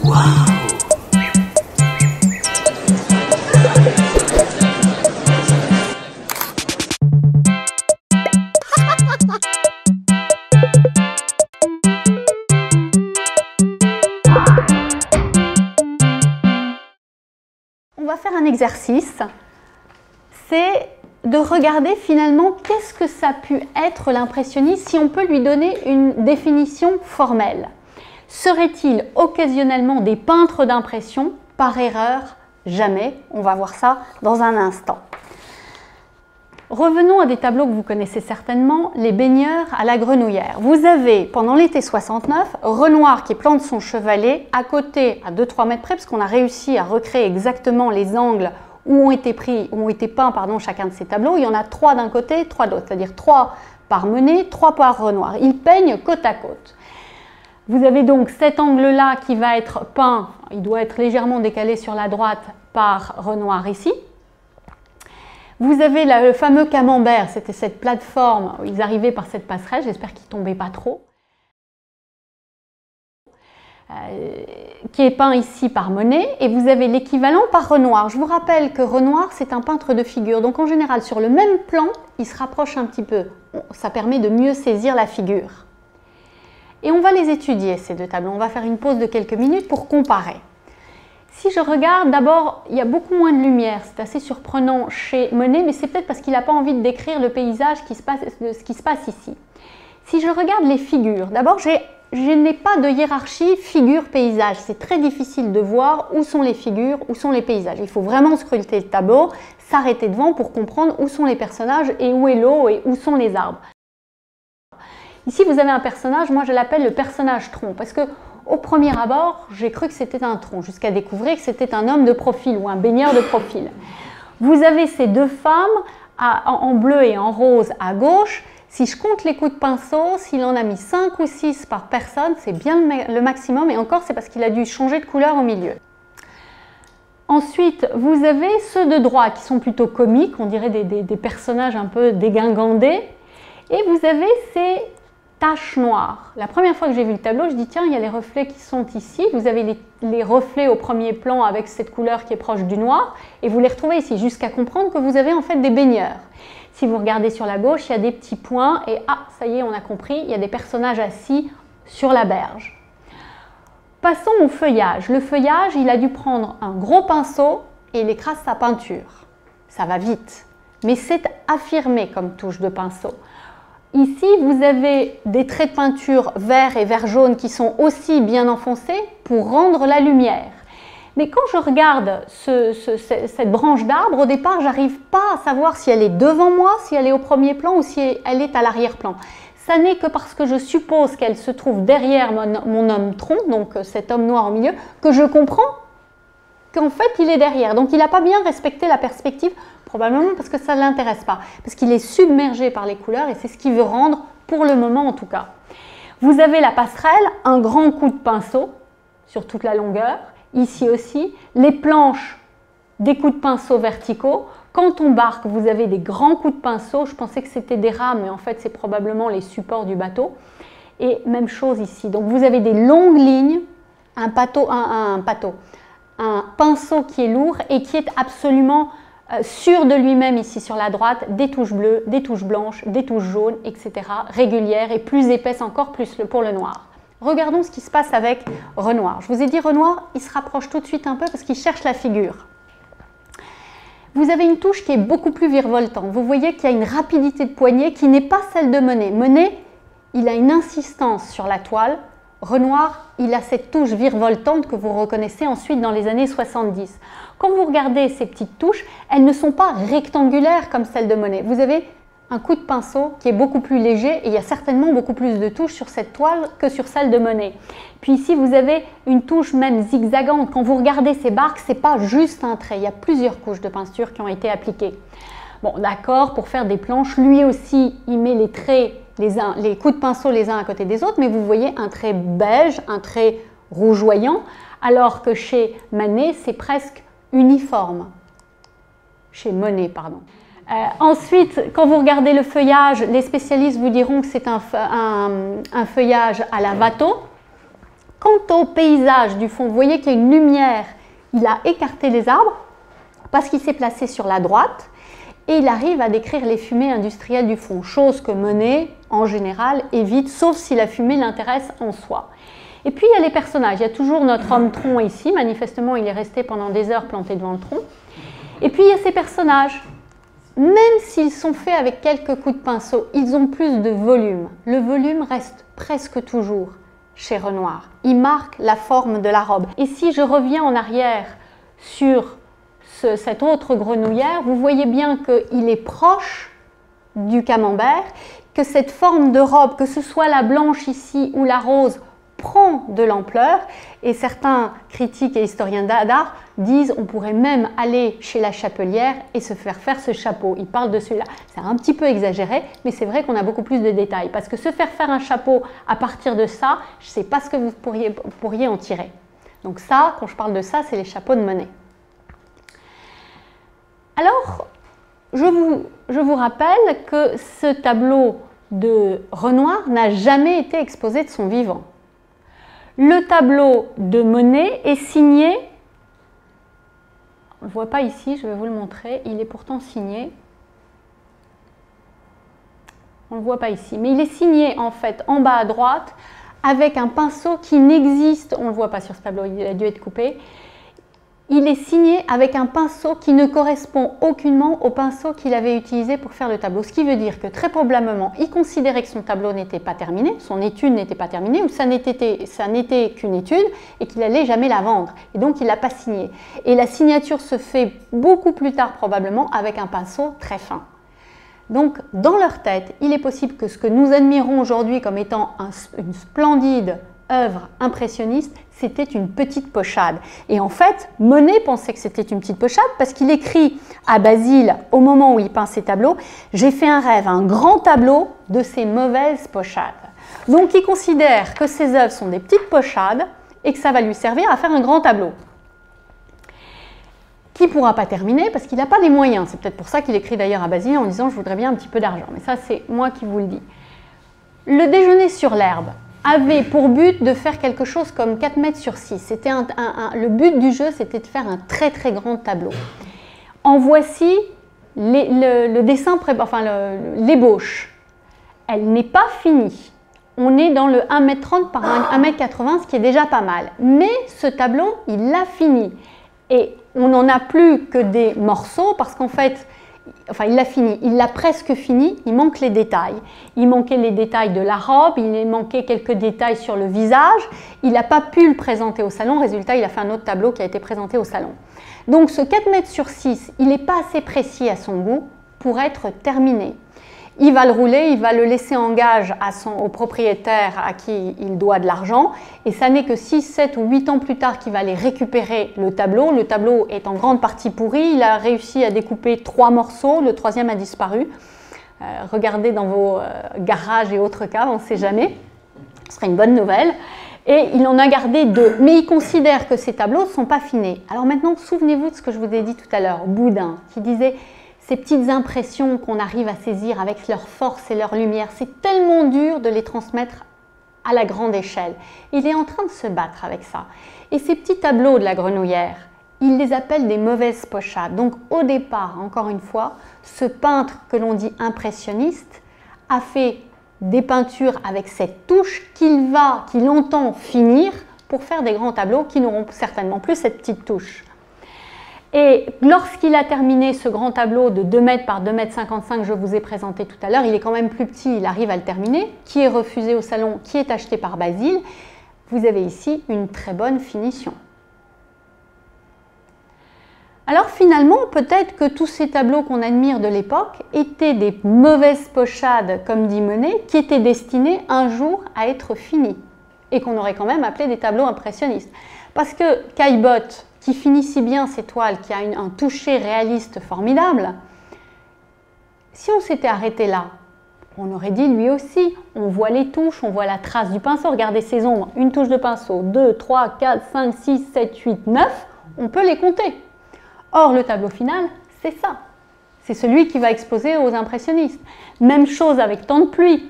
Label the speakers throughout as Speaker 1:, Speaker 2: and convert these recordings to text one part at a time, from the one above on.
Speaker 1: On va faire un exercice, c'est de regarder finalement qu'est-ce que ça a pu être l'impressionnisme, si on peut lui donner une définition formelle. Serait-il occasionnellement des peintres d'impression? Par erreur, jamais. On va voir ça dans un instant. Revenons à des tableaux que vous connaissez certainement, les baigneurs à la Grenouillère. Vous avez, pendant l'été 69, Renoir qui plante son chevalet à côté, à 2-3 mètres près, parce qu'on a réussi à recréer exactement les angles où ont été peints chacun de ces tableaux. Il y en a 3 d'un côté, 3 d'autre, c'est-à-dire 3 par Monet, 3 par Renoir. Ils peignent côte à côte. Vous avez donc cet angle-là qui va être peint, il doit être légèrement décalé sur la droite par Renoir ici. Vous avez le fameux camembert, c'était cette plateforme où ils arrivaient par cette passerelle, j'espère qu'ils ne tombaient pas trop, qui est peint ici par Monet, et vous avez l'équivalent par Renoir. Je vous rappelle que Renoir, c'est un peintre de figure, donc en général, sur le même plan, il se rapproche un petit peu. Ça permet de mieux saisir la figure. Et on va les étudier, ces 2 tableaux. On va faire une pause de quelques minutes pour comparer. Si je regarde, d'abord, il y a beaucoup moins de lumière. C'est assez surprenant chez Monet, mais c'est peut-être parce qu'il n'a pas envie de décrire le paysage de ce qui se passe ici. Si je regarde les figures, d'abord, je n'ai pas de hiérarchie figure-paysage. C'est très difficile de voir où sont les figures, où sont les paysages. Il faut vraiment scruter le tableau, s'arrêter devant pour comprendre où sont les personnages et où est l'eau et où sont les arbres. Ici, vous avez un personnage, moi je l'appelle le personnage tronc, parce que au premier abord, j'ai cru que c'était un tronc, jusqu'à découvrir que c'était un homme de profil ou un baigneur de profil. Vous avez ces 2 femmes en bleu et en rose à gauche. Si je compte les coups de pinceau, s'il en a mis 5 ou 6 par personne, c'est bien le maximum, et encore c'est parce qu'il a dû changer de couleur au milieu. Ensuite, vous avez ceux de droite qui sont plutôt comiques, on dirait des personnages un peu dégingandés, et vous avez ces taches noires. La première fois que j'ai vu le tableau, je dis tiens, il y a les reflets qui sont ici. Vous avez les reflets au premier plan avec cette couleur qui est proche du noir, et vous les retrouvez ici, jusqu'à comprendre que vous avez en fait des baigneurs. Si vous regardez sur la gauche, il y a des petits points, et ah, ça y est, on a compris, il y a des personnages assis sur la berge. Passons au feuillage. Le feuillage, il a dû prendre un gros pinceau et il écrase sa peinture. Ça va vite, mais c'est affirmé comme touche de pinceau. Ici, vous avez des traits de peinture vert et vert jaune qui sont aussi bien enfoncés pour rendre la lumière. Mais quand je regarde cette branche d'arbre, au départ, j'arrive pas à savoir si elle est devant moi, si elle est au premier plan ou si elle est à l'arrière-plan. Ça n'est que parce que je suppose qu'elle se trouve derrière mon homme tronc, donc cet homme noir au milieu, que je comprends qu'en fait, il est derrière. Donc, il n'a pas bien respecté la perspective, probablement parce que ça ne l'intéresse pas, parce qu'il est submergé par les couleurs et c'est ce qu'il veut rendre, pour le moment en tout cas. Vous avez la passerelle, un grand coup de pinceau sur toute la longueur, ici aussi, les planches, des coups de pinceau verticaux. Quand on barque, vous avez des grands coups de pinceau, je pensais que c'était des rames, mais en fait c'est probablement les supports du bateau. Et même chose ici, donc vous avez des longues lignes, un pinceau qui est lourd et qui est absolument sûr de lui-même ici sur la droite, des touches bleues, des touches blanches, des touches jaunes, etc. régulières et plus épaisses encore, plus pour le noir. Regardons ce qui se passe avec Renoir. Je vous ai dit Renoir, il se rapproche tout de suite un peu parce qu'il cherche la figure. Vous avez une touche qui est beaucoup plus virevoltante. Vous voyez qu'il y a une rapidité de poignet qui n'est pas celle de Monet. Monet, il a une insistance sur la toile. Renoir, il a cette touche virevoltante que vous reconnaissez ensuite dans les années 70. Quand vous regardez ces petites touches, elles ne sont pas rectangulaires comme celles de Monet. Vous avez un coup de pinceau qui est beaucoup plus léger et il y a certainement beaucoup plus de touches sur cette toile que sur celle de Monet. Puis ici, vous avez une touche même zigzagante. Quand vous regardez ces barques, ce n'est pas juste un trait. Il y a plusieurs couches de peinture qui ont été appliquées. Bon, d'accord, pour faire des planches, lui aussi, il met les traits, les coups de pinceau les uns à côté des autres, mais vous voyez un trait beige, un trait rougeoyant, alors que chez Manet, c'est presque uniforme. Chez Monet, pardon. Ensuite, quand vous regardez le feuillage, les spécialistes vous diront que c'est un feuillage à la Watteau, Quant au paysage du fond, vous voyez qu'il y a une lumière, il a écarté les arbres parce qu'il s'est placé sur la droite et il arrive à décrire les fumées industrielles du fond, chose que Monet, en général, évite, sauf si la fumée l'intéresse en soi. Et puis il y a les personnages, il y a toujours notre homme tronc ici, manifestement il est resté pendant des heures planté devant le tronc. Et puis il y a ces personnages, même s'ils sont faits avec quelques coups de pinceau, ils ont plus de volume. Le volume reste presque toujours chez Renoir. Il marque la forme de la robe. Et si je reviens en arrière sur cette autre grenouillère, vous voyez bien qu'il est proche du camembert, que cette forme de robe, que ce soit la blanche ici ou la rose, prend de l'ampleur. Et certains critiques et historiens d'art disent on pourrait même aller chez la chapelière et se faire ce chapeau. Ils parlent de celui-là. C'est un petit peu exagéré, mais c'est vrai qu'on a beaucoup plus de détails. Parce que se faire un chapeau à partir de ça, je ne sais pas ce que vous pourriez en tirer. Donc ça, quand je parle de ça, c'est les chapeaux de Monet. Alors, je vous rappelle que ce tableau de Renoir n'a jamais été exposé de son vivant. Le tableau de Monet est signé, on ne le voit pas ici, je vais vous le montrer, il est pourtant signé, on ne le voit pas ici, mais il est signé en fait en bas à droite avec un pinceau qui n'existe, on ne le voit pas sur ce tableau, il a dû être coupé, il est signé avec un pinceau qui ne correspond aucunement au pinceau qu'il avait utilisé pour faire le tableau. Ce qui veut dire que très probablement, il considérait que son tableau n'était pas terminé, son étude n'était pas terminée, ou ça n'était qu'une étude, et qu'il n'allait jamais la vendre. Et donc, il ne l'a pas signé. Et la signature se fait beaucoup plus tard probablement avec un pinceau très fin. Donc, dans leur tête, il est possible que ce que nous admirons aujourd'hui comme étant une splendide œuvre impressionniste, c'était une petite pochade. Et en fait, Monet pensait que c'était une petite pochade parce qu'il écrit à Basile, au moment où il peint ses tableaux, « J'ai fait un rêve, un grand tableau de ces mauvaises pochades ». Donc, il considère que ses œuvres sont des petites pochades et que ça va lui servir à faire un grand tableau qui ne pourra pas terminer parce qu'il n'a pas les moyens. C'est peut-être pour ça qu'il écrit d'ailleurs à Basile en disant « Je voudrais bien un petit peu d'argent ». Mais ça, c'est moi qui vous le dis. Le déjeuner sur l'herbe avait pour but de faire quelque chose comme 4 mètres sur 6. Le but du jeu, c'était de faire un très très grand tableau. En voici le dessin, enfin l'ébauche. Elle n'est pas finie. On est dans le 1,30 m par 1,80 m, ce qui est déjà pas mal. Mais ce tableau, il l'a fini. Et on n'en a plus que des morceaux parce qu'en fait, enfin, il l'a fini, il l'a presque fini, il manque les détails. Il manquait les détails de la robe, il manquait quelques détails sur le visage. Il n'a pas pu le présenter au salon, résultat, il a fait un autre tableau qui a été présenté au salon. Donc ce 4 mètres sur 6, il n'est pas assez précis à son goût pour être terminé. Il va le rouler, il va le laisser en gage au propriétaire à qui il doit de l'argent. Et ça n'est que 6, 7 ou 8 ans plus tard qu'il va aller récupérer le tableau. Le tableau est en grande partie pourri. Il a réussi à découper 3 morceaux. Le 3e a disparu. Regardez dans vos garages et autres cas, on ne sait jamais. Ce serait une bonne nouvelle. Et il en a gardé 2. Mais il considère que ces tableaux ne sont pas finis. Alors maintenant, souvenez-vous de ce que je vous ai dit tout à l'heure. Boudin, qui disait... Ces petites impressions qu'on arrive à saisir avec leur force et leur lumière, c'est tellement dur de les transmettre à la grande échelle. Il est en train de se battre avec ça. Et ces petits tableaux de la grenouillère, il les appelle des mauvaises pochades. Donc au départ, encore une fois, ce peintre que l'on dit impressionniste a fait des peintures avec cette touche qu'il entend finir pour faire des grands tableaux qui n'auront certainement plus cette petite touche. Et lorsqu'il a terminé ce grand tableau de 2 mètres par 2,55 mètres que je vous ai présenté tout à l'heure, il est quand même plus petit, il arrive à le terminer, qui est refusé au salon, qui est acheté par Basile. Vous avez ici une très bonne finition. Alors finalement, peut-être que tous ces tableaux qu'on admire de l'époque étaient des mauvaises pochades, comme dit Monet, qui étaient destinés un jour à être finis et qu'on aurait quand même appelé des tableaux impressionnistes. Parce que Caillebotte, qui finit si bien ses toiles, qui a un toucher réaliste formidable, si on s'était arrêté là, on aurait dit lui aussi, on voit les touches, on voit la trace du pinceau, regardez ces ombres, une touche de pinceau, 2, 3, 4, 5, 6, 7, 8, 9, on peut les compter. Or, le tableau final, c'est ça. C'est celui qui va exposer aux impressionnistes. Même chose avec Temps de pluie.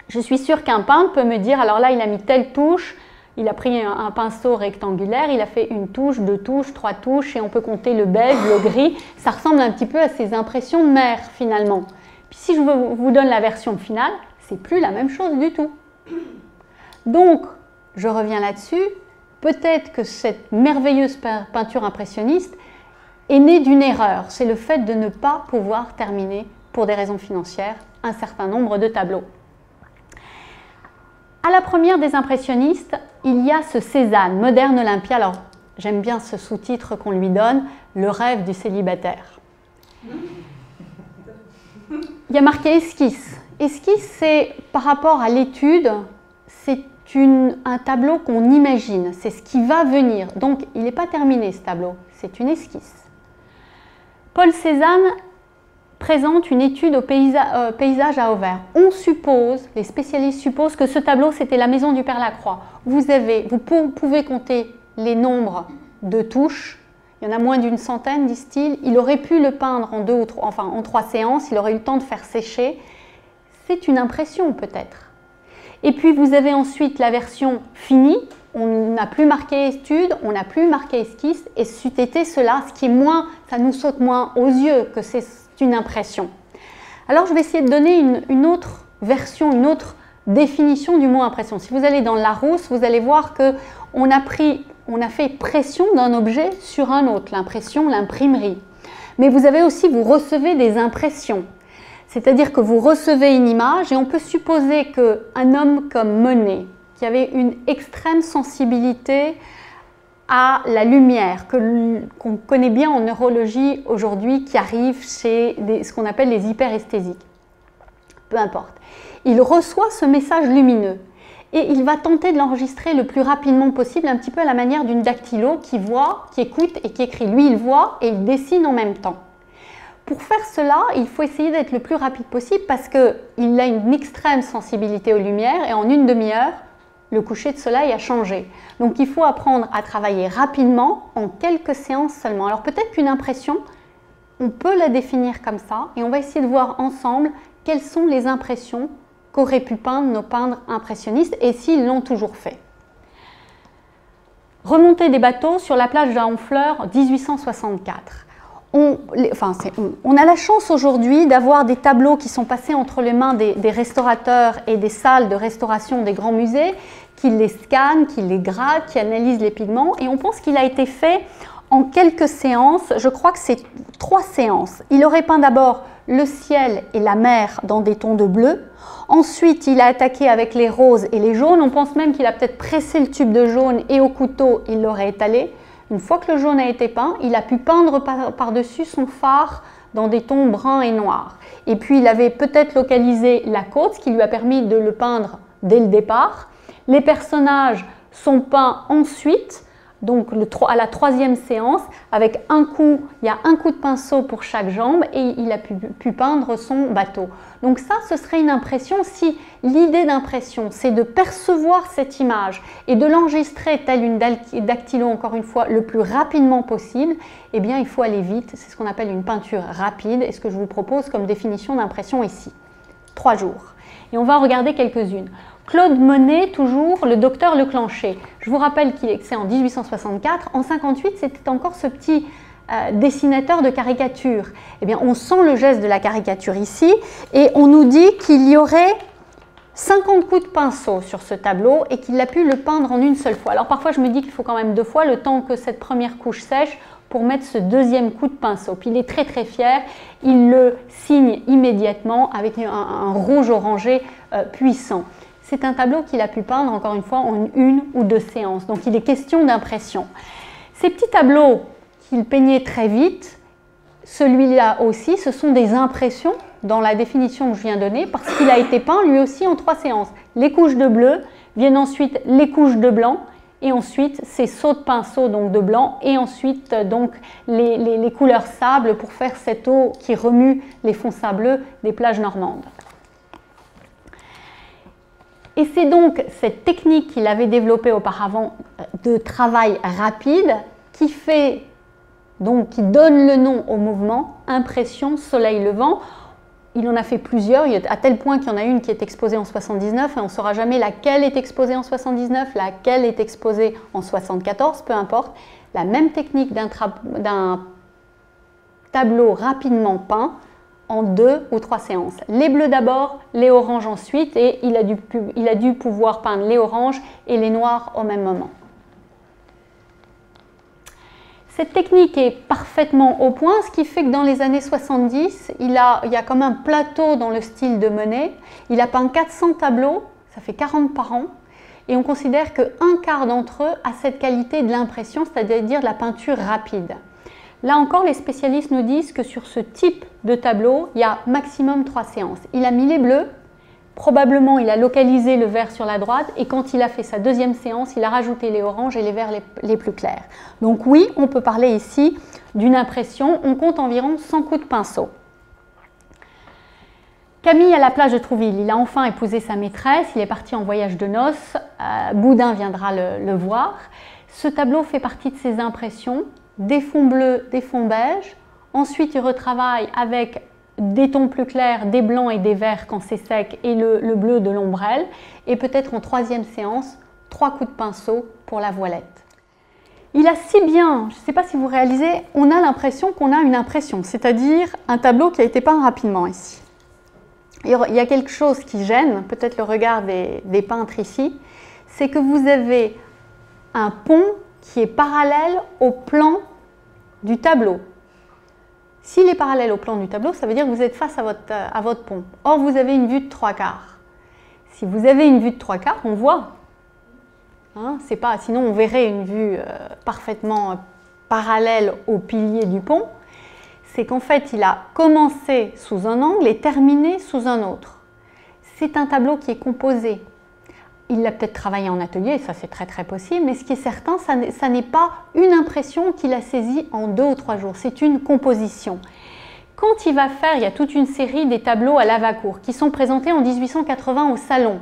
Speaker 1: Je suis sûre qu'un peintre peut me dire, alors là, il a mis telle touche, Il a pris un pinceau rectangulaire, il a fait une touche, 2 touches, 3 touches et on peut compter le beige, le gris. Ça ressemble un petit peu à ces impressions de mer finalement. Puis si je vous donne la version finale, c'est plus la même chose du tout. Donc, je reviens là-dessus, peut-être que cette merveilleuse peinture impressionniste est née d'une erreur. C'est le fait de ne pas pouvoir terminer, pour des raisons financières, un certain nombre de tableaux. À la première des impressionnistes, il y a ce Cézanne, moderne Olympia. Alors, j'aime bien ce sous-titre qu'on lui donne, le rêve du célibataire. Il y a marqué esquisse. Esquisse, c'est par rapport à l'étude, c'est un tableau qu'on imagine, c'est ce qui va venir. Donc, il n'est pas terminé ce tableau, c'est une esquisse. Paul Cézanne présente une étude au paysage à Auvers. On suppose, les spécialistes supposent que ce tableau, c'était la maison du Père Lacroix. Vous pouvez compter les nombres de touches. Il y en a moins d'une centaine, disent-ils. Il aurait pu le peindre en 3 séances. Il aurait eu le temps de faire sécher. C'est une impression, peut-être. Et puis, vous avez ensuite la version finie. On n'a plus marqué étude, on n'a plus marqué esquisse. Et c'eût été cela, ce qui est moins, ça nous saute moins aux yeux que c'est une impression. Alors, je vais essayer de donner une autre version, une autre définition du mot impression. Si vous allez dans Larousse, vous allez voir qu'on a fait pression d'un objet sur un autre, l'impression, l'imprimerie. Mais vous recevez des impressions. C'est-à-dire que vous recevez une image et on peut supposer qu'un homme comme Monet, qui avait une extrême sensibilité à la lumière, qu'on connaît bien en neurologie aujourd'hui, qui arrive chez ce qu'on appelle les hyperesthésiques. Peu importe. Il reçoit ce message lumineux et il va tenter de l'enregistrer le plus rapidement possible, un petit peu à la manière d'une dactylo qui voit, qui écoute et qui écrit. Lui, il voit et il dessine en même temps. Pour faire cela, il faut essayer d'être le plus rapide possible parce qu'il a une extrême sensibilité aux lumières et en une demi-heure, le coucher de soleil a changé. Donc il faut apprendre à travailler rapidement en quelques séances seulement. Alors peut-être qu'une impression, on peut la définir comme ça et on va essayer de voir ensemble quelles sont les impressions qu'auraient pu peindre nos peintres impressionnistes et s'ils l'ont toujours fait. Remontée des bateaux sur la plage de Honfleur, 1864. On a la chance aujourd'hui d'avoir des tableaux qui sont passés entre les mains des restaurateurs et des salles de restauration des grands musées, qui les scannent, qui les grattent, qui analysent les pigments. Et on pense qu'il a été fait en quelques séances. Je crois que c'est 3 séances. Il aurait peint d'abord le ciel et la mer dans des tons de bleu. Ensuite, il a attaqué avec les roses et les jaunes. On pense même qu'il a peut-être pressé le tube de jaune et au couteau, il l'aurait étalé. Une fois que le jaune a été peint, il a pu peindre par-dessus son phare dans des tons bruns et noirs. Et puis, il avait peut-être localisé la côte, ce qui lui a permis de le peindre dès le départ. Les personnages sont peints ensuite, donc à la 3e séance, avec il y a un coup de pinceau pour chaque jambe et il a pu peindre son bateau. Donc ça, ce serait une impression. Si l'idée d'impression, c'est de percevoir cette image et de l'enregistrer telle une dactylo, encore une fois, le plus rapidement possible, eh bien, il faut aller vite. C'est ce qu'on appelle une peinture rapide et ce que je vous propose comme définition d'impression ici. 3 jours. Et on va en regarder quelques-unes. Claude Monet, toujours, le docteur Leclanché. Je vous rappelle que c'est en 1864. En 1958, c'était encore ce petit dessinateur de caricature. Eh bien, on sent le geste de la caricature ici et on nous dit qu'il y aurait 50 coups de pinceau sur ce tableau et qu'il a pu le peindre en une seule fois. Alors parfois, je me dis qu'il faut quand même 2 fois le temps que cette première couche sèche pour mettre ce 2e coup de pinceau. Puis il est très très fier, il le signe immédiatement avec un rouge orangé puissant. C'est un tableau qu'il a pu peindre, encore une fois, en 1 ou 2 séances. Donc, il est question d'impression. Ces petits tableaux qu'il peignait très vite, celui-là aussi, ce sont des impressions dans la définition que je viens de donner, parce qu'il a été peint lui aussi en 3 séances. Les couches de bleu, viennent ensuite les couches de blanc, et ensuite ces sauts de pinceau donc de blanc, et ensuite donc les couleurs sable pour faire cette eau qui remue les fonds sableux des plages normandes. Et c'est donc cette technique qu'il avait développée auparavant de travail rapide qui donne le nom au mouvement impression soleil levant. il en a fait plusieurs, à tel point qu'il y en a une qui est exposée en 79 et on ne saura jamais laquelle est exposée en 79, laquelle est exposée en 74, peu importe. La même technique d'un tableau rapidement peint en 2 ou 3 séances. Les bleus d'abord, les oranges ensuite, et il a dû pouvoir peindre les oranges et les noirs au même moment. Cette technique est parfaitement au point, ce qui fait que dans les années 70, il y a comme un plateau dans le style de Monet. Il a peint 400 tableaux, ça fait 40 par an, et on considère qu'un quart d'entre eux a cette qualité de l'impression, c'est-à-dire de la peinture rapide. Là encore, les spécialistes nous disent que sur ce type de tableau, il y a maximum 3 séances. Il a mis les bleus, probablement il a localisé le vert sur la droite, et quand il a fait sa deuxième séance, il a rajouté les oranges et les verts les plus clairs. Donc oui, on peut parler ici d'une impression. On compte environ 100 coups de pinceau. Camille à la plage de Trouville, il a enfin épousé sa maîtresse, il est parti en voyage de noces, Boudin viendra le voir. Ce tableau fait partie de ses impressions, des fonds bleus, des fonds beiges. Ensuite, il retravaille avec des tons plus clairs, des blancs et des verts quand c'est sec et le bleu de l'ombrelle. Et peut-être en troisième séance, 3 coups de pinceau pour la voilette. Il a si bien, je ne sais pas si vous réalisez, on a l'impression qu'on a une impression, c'est-à-dire un tableau qui a été peint rapidement ici. Il y a quelque chose qui gêne, peut-être le regard des peintres ici, c'est que vous avez un pont qui est parallèle au plan du tableau. S'il est parallèle au plan du tableau, ça veut dire que vous êtes face à votre pont. Or, vous avez une vue de 3/4. Si vous avez une vue de 3/4, on voit. Hein, c'est pas, sinon, on verrait une vue parfaitement parallèle au pilier du pont. C'est qu'en fait, il a commencé sous un angle et terminé sous un autre. C'est un tableau qui est composé. Il l'a peut-être travaillé en atelier, ça c'est très très possible, mais ce qui est certain, ça n'est pas une impression qu'il a saisie en 2 ou 3 jours, c'est une composition. Quand il va faire, il y a toute une série des tableaux à Lavacourt qui sont présentés en 1880 au Salon,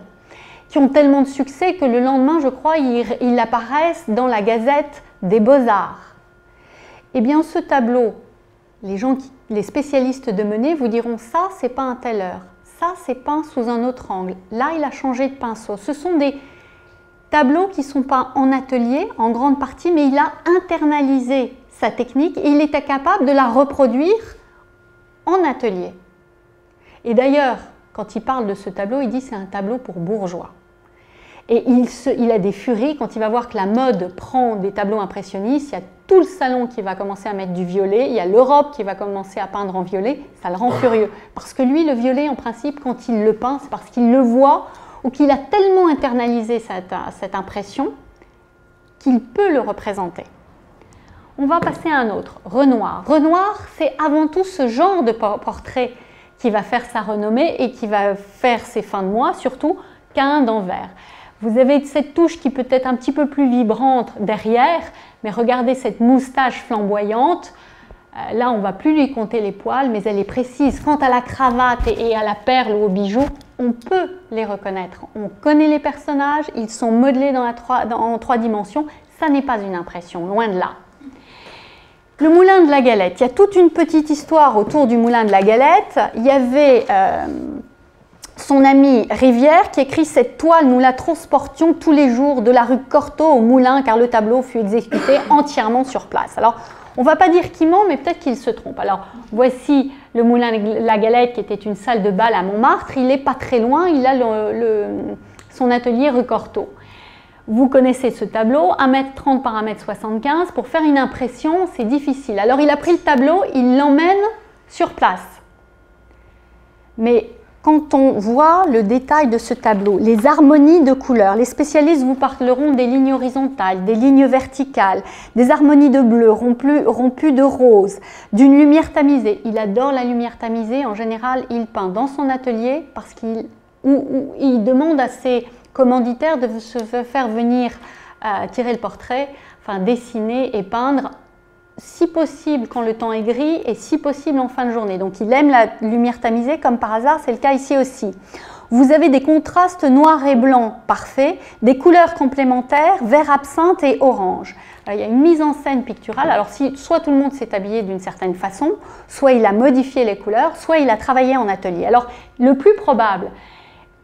Speaker 1: qui ont tellement de succès que le lendemain, je crois, ils apparaissent dans la Gazette des Beaux-Arts. Eh bien, ce tableau, les spécialistes de Monet vous diront ça, c'est pas un telle heure. Ça, c'est peint sous un autre angle. Là, il a changé de pinceau. Ce sont des tableaux qui sont peints en atelier, en grande partie, mais il a internalisé sa technique et il était capable de la reproduire en atelier. Et d'ailleurs, quand il parle de ce tableau, il dit que c'est un tableau pour bourgeois. Et il a des furies quand il va voir que la mode prend des tableaux impressionnistes. Il y a tout le salon qui va commencer à mettre du violet. Il y a l'Europe qui va commencer à peindre en violet. Ça le rend furieux. Parce que lui, le violet, en principe, quand il le peint, c'est parce qu'il le voit ou qu'il a tellement internalisé cette impression qu'il peut le représenter. On va passer à un autre, Renoir. Renoir, c'est avant tout ce genre de portrait qui va faire sa renommée et qui va faire ses fins de mois, surtout qu'un d'envers. Vous avez cette touche qui peut être un petit peu plus vibrante derrière, mais regardez cette moustache flamboyante. Là, on ne va plus lui compter les poils, mais elle est précise. Quant à la cravate et à la perle ou au bijou, on peut les reconnaître. On connaît les personnages, ils sont modelés en 3 dimensions. Ça n'est pas une impression, loin de là. Le moulin de la Galette. Il y a toute une petite histoire autour du moulin de la Galette. Il y avait son ami Rivière qui écrit « Cette toile, nous la transportions tous les jours de la rue Cortot au moulin car le tableau fut exécuté entièrement sur place. » Alors, on ne va pas dire qu'il ment, mais peut-être qu'il se trompe. Alors, voici le moulin de la Galette qui était une salle de bal à Montmartre. Il n'est pas très loin, il a son atelier rue Cortot. Vous connaissez ce tableau, 1,30 m par 1,75 m. Pour faire une impression, c'est difficile. Alors, il a pris le tableau, il l'emmène sur place. Mais quand on voit le détail de ce tableau, les harmonies de couleurs, les spécialistes vous parleront des lignes horizontales, des lignes verticales, des harmonies de bleu rompues de rose, d'une lumière tamisée. Il adore la lumière tamisée. En général, il peint dans son atelier parce qu'il demande à ses commanditaires de se faire venir tirer le portrait, enfin dessiner et peindre, si possible quand le temps est gris et si possible en fin de journée. Donc il aime la lumière tamisée comme par hasard, c'est le cas ici aussi. Vous avez des contrastes noir et blanc parfaits, des couleurs complémentaires, vert absinthe et orange. Alors, il y a une mise en scène picturale. Alors, soit tout le monde s'est habillé d'une certaine façon, soit il a modifié les couleurs, soit il a travaillé en atelier. Alors, le plus probable,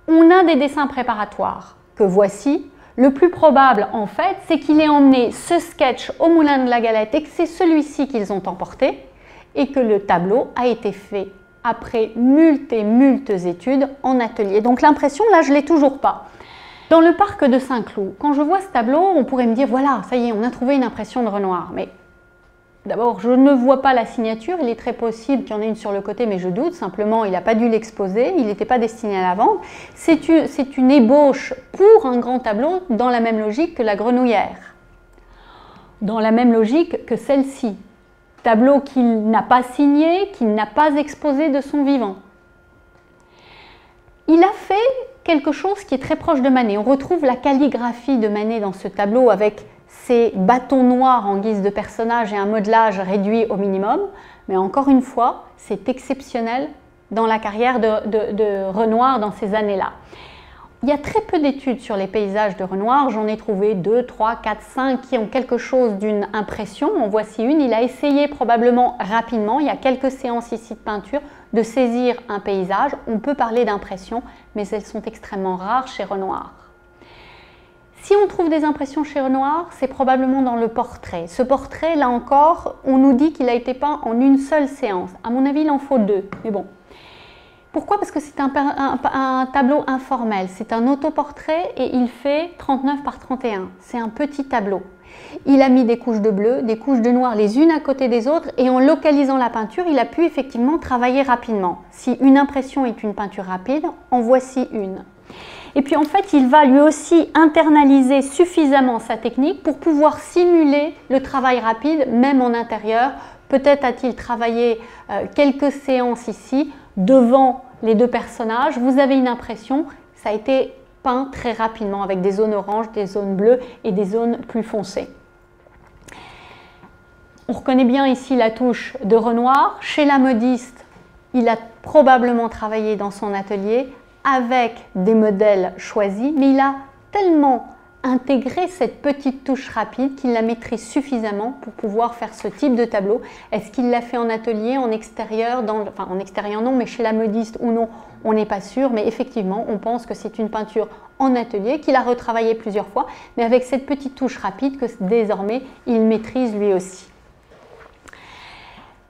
Speaker 1: on a des dessins préparatoires que voici. Le plus probable, en fait, c'est qu'il ait emmené ce sketch au Moulin de la Galette et que c'est celui-ci qu'ils ont emporté et que le tableau a été fait après multes et multes études en atelier. Donc l'impression, là, je ne l'ai toujours pas. Dans le parc de Saint-Cloud, quand je vois ce tableau, on pourrait me dire, voilà, ça y est, on a trouvé une impression de Renoir. Mais d'abord, je ne vois pas la signature. Il est très possible qu'il y en ait une sur le côté, mais je doute. Simplement, il n'a pas dû l'exposer. Il n'était pas destiné à la vente. C'est une ébauche pour un grand tableau dans la même logique que la Grenouillère. Dans la même logique que celle-ci. Tableau qu'il n'a pas signé, qu'il n'a pas exposé de son vivant. Il a fait quelque chose qui est très proche de Manet. On retrouve la calligraphie de Manet dans ce tableau avec ces bâtons noirs en guise de personnage et un modelage réduit au minimum. Mais encore une fois, c'est exceptionnel dans la carrière de Renoir dans ces années-là. Il y a très peu d'études sur les paysages de Renoir. J'en ai trouvé 2, 3, 4, 5 qui ont quelque chose d'une impression. En voici une. Il a essayé probablement rapidement, il y a quelques séances ici de peinture, de saisir un paysage. On peut parler d'impression, mais elles sont extrêmement rares chez Renoir. Si on trouve des impressions chez Renoir, c'est probablement dans le portrait. Ce portrait, là encore, on nous dit qu'il a été peint en une seule séance. À mon avis, il en faut 2, mais bon. Pourquoi? Parce que c'est un tableau informel, c'est un autoportrait et il fait 39 par 31. C'est un petit tableau. Il a mis des couches de bleu, des couches de noir les unes à côté des autres et en localisant la peinture, il a pu effectivement travailler rapidement. Si une impression est une peinture rapide, en voici une. Et puis en fait, il va lui aussi internaliser suffisamment sa technique pour pouvoir simuler le travail rapide, même en intérieur. Peut-être a-t-il travaillé quelques séances ici, devant les deux personnages. Vous avez une impression, ça a été peint très rapidement avec des zones oranges, des zones bleues et des zones plus foncées. On reconnaît bien ici la touche de Renoir. Chez la modiste, il a probablement travaillé dans son atelier avec des modèles choisis, mais il a tellement intégré cette petite touche rapide qu'il la maîtrise suffisamment pour pouvoir faire ce type de tableau. Est-ce qu'il l'a fait en atelier, en extérieur, enfin en extérieur non, mais chez la modiste ou non, on n'est pas sûr, mais effectivement, on pense que c'est une peinture en atelier, qu'il a retravaillé plusieurs fois, mais avec cette petite touche rapide que désormais, il maîtrise lui aussi.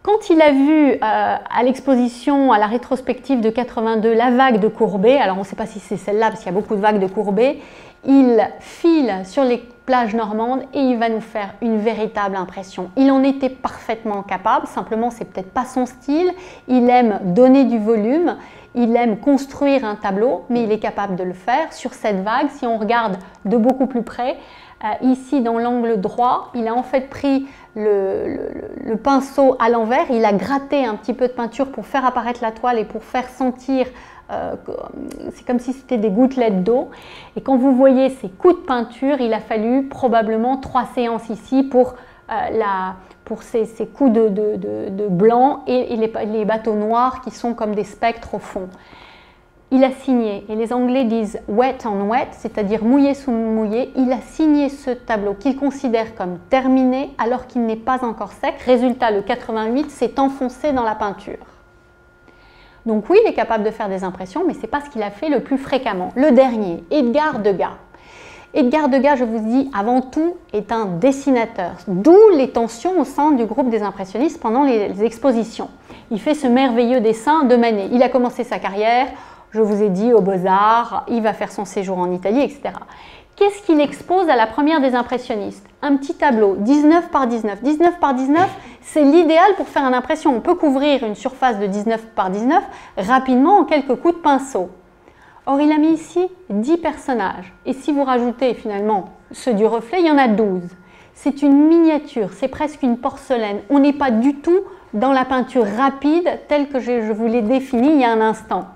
Speaker 1: Quand il a vu à l'exposition, à la rétrospective de 82, la vague de Courbet, alors on ne sait pas si c'est celle-là parce qu'il y a beaucoup de vagues de Courbet, il file sur les plages normandes et il va nous faire une véritable impression. Il en était parfaitement capable, simplement c'est peut-être pas son style, il aime donner du volume, il aime construire un tableau, mais il est capable de le faire sur cette vague. Si on regarde de beaucoup plus près, ici dans l'angle droit, il a en fait pris le pinceau à l'envers, il a gratté un petit peu de peinture pour faire apparaître la toile et pour faire sentir, c'est comme si c'était des gouttelettes d'eau. Et quand vous voyez ces coups de peinture, il a fallu probablement 3 séances ici pour ces coups de blanc et les bateaux noirs qui sont comme des spectres au fond. Il a signé, et les Anglais disent wet on wet, c'est-à-dire mouillé sous mouillé. Il a signé ce tableau qu'il considère comme terminé alors qu'il n'est pas encore sec. Résultat, le 88 s'est enfoncé dans la peinture. Donc oui, il est capable de faire des impressions, mais ce n'est pas ce qu'il a fait le plus fréquemment. Le dernier, Edgar Degas. Edgar Degas, je vous dis, avant tout, est un dessinateur, d'où les tensions au sein du groupe des impressionnistes pendant les expositions. Il fait ce merveilleux dessin de Manet. Il a commencé sa carrière, je vous ai dit, aux Beaux-Arts, il va faire son séjour en Italie, etc. Qu'est-ce qu'il expose à la première des impressionnistes? Un petit tableau, 19 par 19. 19 par 19, c'est l'idéal pour faire une impression. On peut couvrir une surface de 19 par 19 rapidement en quelques coups de pinceau. Or, il a mis ici 10 personnages. Et si vous rajoutez finalement ceux du reflet, il y en a 12. C'est une miniature, c'est presque une porcelaine. On n'est pas du tout dans la peinture rapide telle que je vous l'ai définie il y a un instant.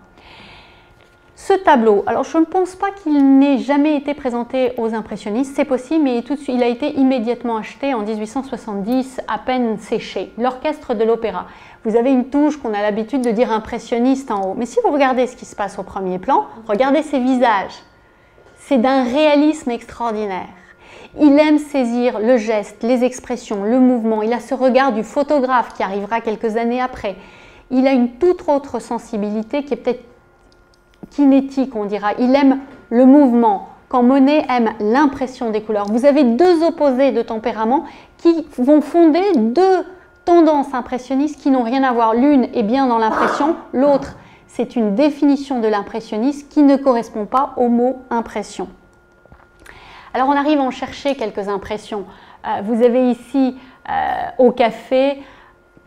Speaker 1: Ce tableau, alors je ne pense pas qu'il n'ait jamais été présenté aux impressionnistes, c'est possible, mais il a été immédiatement acheté en 1870, à peine séché. L'orchestre de l'opéra. Vous avez une touche qu'on a l'habitude de dire impressionniste en haut. Mais si vous regardez ce qui se passe au premier plan, regardez ces visages. C'est d'un réalisme extraordinaire. Il aime saisir le geste, les expressions, le mouvement. Il a ce regard du photographe qui arrivera quelques années après. Il a une toute autre sensibilité qui est peut-être kinétique, on dira. Il aime le mouvement, quand Monet aime l'impression des couleurs. Vous avez deux opposés de tempérament qui vont fonder deux tendances impressionnistes qui n'ont rien à voir. L'une est bien dans l'impression, l'autre, c'est une définition de l'impressionniste qui ne correspond pas au mot impression. Alors on arrive à en chercher quelques impressions. Vous avez ici au café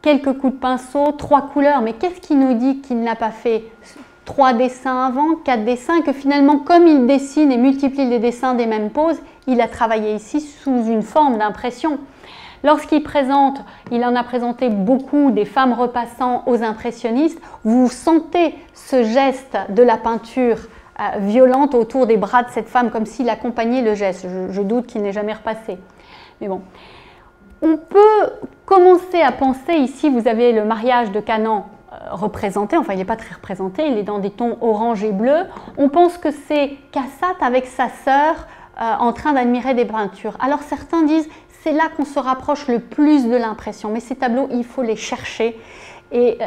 Speaker 1: quelques coups de pinceau, 3 couleurs, mais qu'est-ce qui nous dit qu'il n'a pas fait 3 dessins avant, 4 dessins, que finalement comme il dessine et multiplie les dessins des mêmes poses, il a travaillé ici sous une forme d'impression. Lorsqu'il présente, il en a présenté beaucoup des femmes repassant aux impressionnistes, vous sentez ce geste de la peinture violente autour des bras de cette femme, comme s'il accompagnait le geste. Je doute qu'il n'ait jamais repassé. Mais bon, on peut commencer à penser, ici vous avez le mariage de Canaan représenté, enfin il n'est pas très représenté, il est dans des tons orange et bleu. On pense que c'est Cassatt avec sa sœur en train d'admirer des peintures. Alors certains disent c'est là qu'on se rapproche le plus de l'impression, mais ces tableaux il faut les chercher et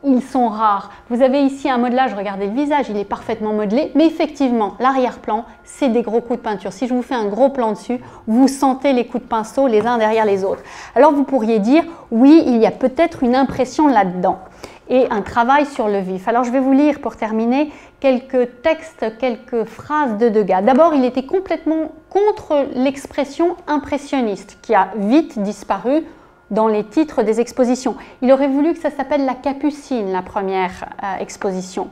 Speaker 1: ils sont rares. Vous avez ici un modelage, regardez le visage, il est parfaitement modelé, mais effectivement, l'arrière-plan, c'est des gros coups de peinture. Si je vous fais un gros plan dessus, vous sentez les coups de pinceau les uns derrière les autres. Alors vous pourriez dire, oui, il y a peut-être une impression là-dedans et un travail sur le vif. Alors je vais vous lire pour terminer quelques textes, quelques phrases de Degas. D'abord, il était complètement contre l'expression impressionniste, qui a vite disparu dans les titres des expositions. Il aurait voulu que ça s'appelle la Capucine, la première exposition.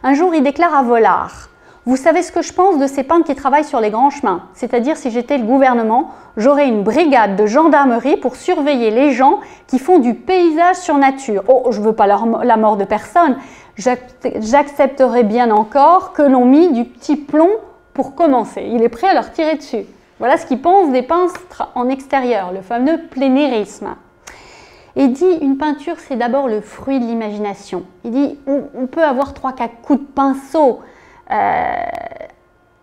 Speaker 1: Un jour, il déclare à Vollard, « Vous savez ce que je pense de ces peintres qui travaillent sur les grands chemins, c'est-à-dire si j'étais le gouvernement, j'aurais une brigade de gendarmerie pour surveiller les gens qui font du paysage sur nature. Oh, je ne veux pas la mort de personne, j'accepterais bien encore que l'on mît du petit plomb pour commencer. » Il est prêt à leur tirer dessus. Voilà ce qu'il pense des peintres en extérieur, le fameux plénérisme. Il dit une peinture, c'est d'abord le fruit de l'imagination. Il dit on peut avoir 3-4 coups de pinceau,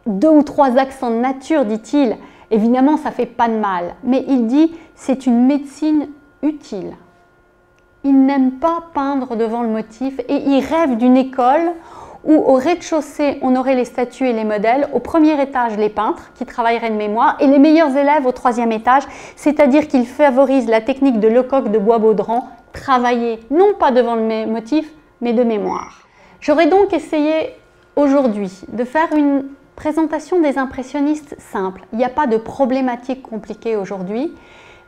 Speaker 1: 2 ou 3 accents de nature, dit-il. Évidemment, ça ne fait pas de mal. Mais il dit c'est une médecine utile. Il n'aime pas peindre devant le motif et il rêve d'une école où au rez-de-chaussée, on aurait les statues et les modèles, au premier étage, les peintres qui travailleraient de mémoire et les meilleurs élèves au 3e étage, c'est-à-dire qu'il favorise la technique de Lecoq de Bois-Baudran, travailler non pas devant le motif, mais de mémoire. J'aurais donc essayé aujourd'hui de faire une présentation des impressionnistes simple. Il n'y a pas de problématique compliquée aujourd'hui,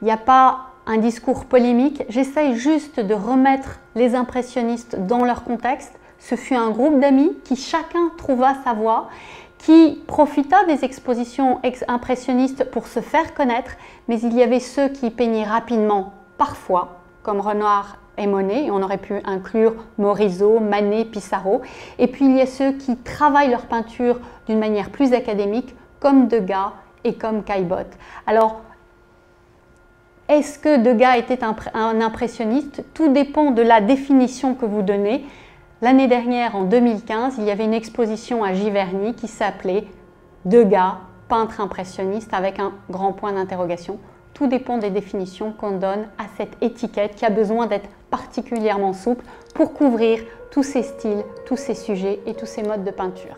Speaker 1: il n'y a pas un discours polémique, j'essaye juste de remettre les impressionnistes dans leur contexte. Ce fut un groupe d'amis qui chacun trouva sa voie, qui profita des expositions impressionnistes pour se faire connaître, mais il y avait ceux qui peignaient rapidement, parfois, comme Renoir et Monet, et on aurait pu inclure Morisot, Manet, Pissarro, et puis il y a ceux qui travaillent leur peinture d'une manière plus académique, comme Degas et comme Caillebotte. Alors, est-ce que Degas était un impressionniste? Tout dépend de la définition que vous donnez. L'année dernière, en 2015, il y avait une exposition à Giverny qui s'appelait « Degas, peintre impressionniste » avec un grand point d'interrogation. Tout dépend des définitions qu'on donne à cette étiquette qui a besoin d'être particulièrement souple pour couvrir tous ces styles, tous ces sujets et tous ces modes de peinture.